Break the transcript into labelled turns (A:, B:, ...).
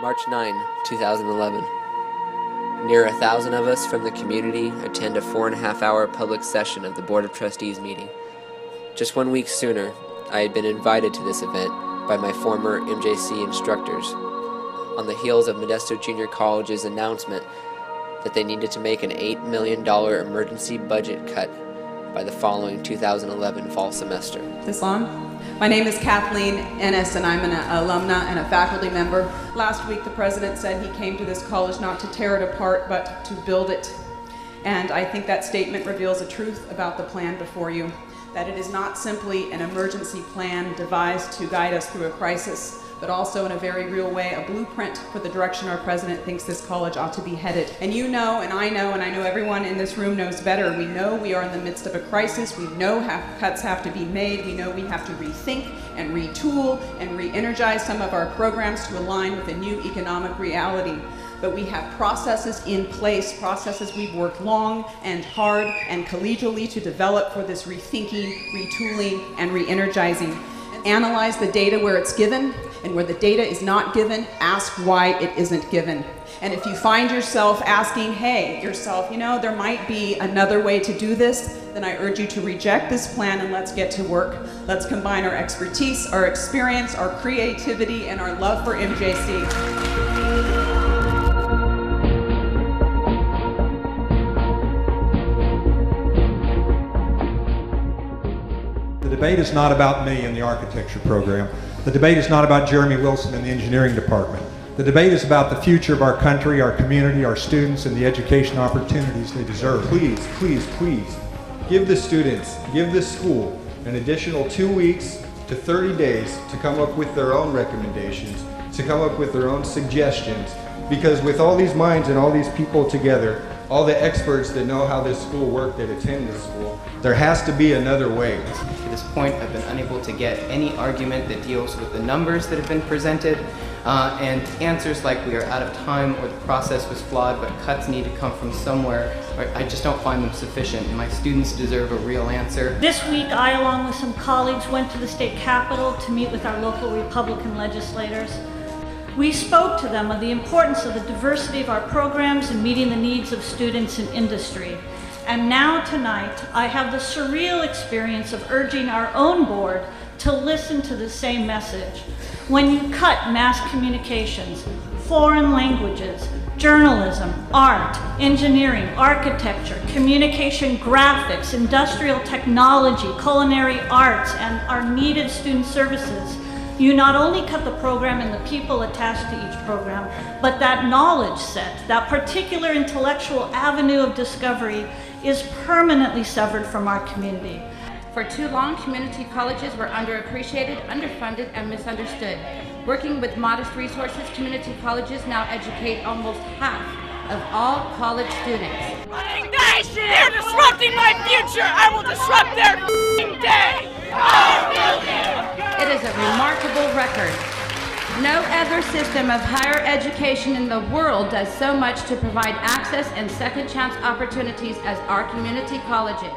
A: March 9, 2011. Near 1,000 of us from the community attend a 4.5-hour public session of the Board of Trustees meeting. Just 1 week sooner, I had been invited to this event by my former MJC instructors, on the heels of Modesto Junior College's announcement that they needed to make an $8 million emergency budget cut by the following 2011 fall semester.
B: This on? My name is Kathleen Ennis, and I'm an alumna and a faculty member. Last week, the president said he came to this college not to tear it apart, but to build it. And I think that statement reveals a truth about the plan before you, that it is not simply an emergency plan devised to guide us through a crisis, but also in a very real way, a blueprint for the direction our president thinks this college ought to be headed. And you know, and I know everyone in this room knows better. We know we are in the midst of a crisis. We know cuts have to be made. We know we have to rethink and retool and re-energize some of our programs to align with a new economic reality. But we have processes in place, processes we've worked long and hard and collegially to develop for this rethinking, retooling, and re-energizing. Analyze the data where it's given, and where the data is not given, ask why it isn't given. And if you find yourself asking, there might be another way to do this, then I urge you to reject this plan and let's get to work. Let's combine our expertise, our experience, our creativity, and our love for MJC.
C: The debate is not about me and the architecture program. The debate is not about Jeremy Wilson and the engineering department. The debate is about the future of our country, our community, our students, and the education opportunities they deserve.
D: Please, please, please, give the students, give the school an additional 2 weeks to 30 days to come up with their own recommendations, to come up with their own suggestions, because with all these minds and all these people together, all the experts that know how this school worked, that attend this school, there has to be another way.
E: To this point, I've been unable to get any argument that deals with the numbers that have been presented, and answers like we are out of time or the process was flawed, but cuts need to come from somewhere. I just don't find them sufficient, and my students deserve a real answer.
F: This week, I, along with some colleagues, went to the state capitol to meet with our local Republican legislators. We spoke to them of the importance of the diversity of our programs and meeting the needs of students and industry. And now tonight, I have the surreal experience of urging our own board to listen to the same message. When you cut mass communications, foreign languages, journalism, art, engineering, architecture, communication graphics, industrial technology, culinary arts, and our needed student services, you not only cut the program and the people attached to each program, but that knowledge set, that particular intellectual avenue of discovery is permanently severed from our community.
G: For too long, community colleges were underappreciated, underfunded, and misunderstood. Working with modest resources, community colleges now educate almost half of all college students.
H: They're disrupting my future! I will disrupt their day!
G: It is a remarkable record. No other system of higher education in the world does so much to provide access and second chance opportunities as our community colleges.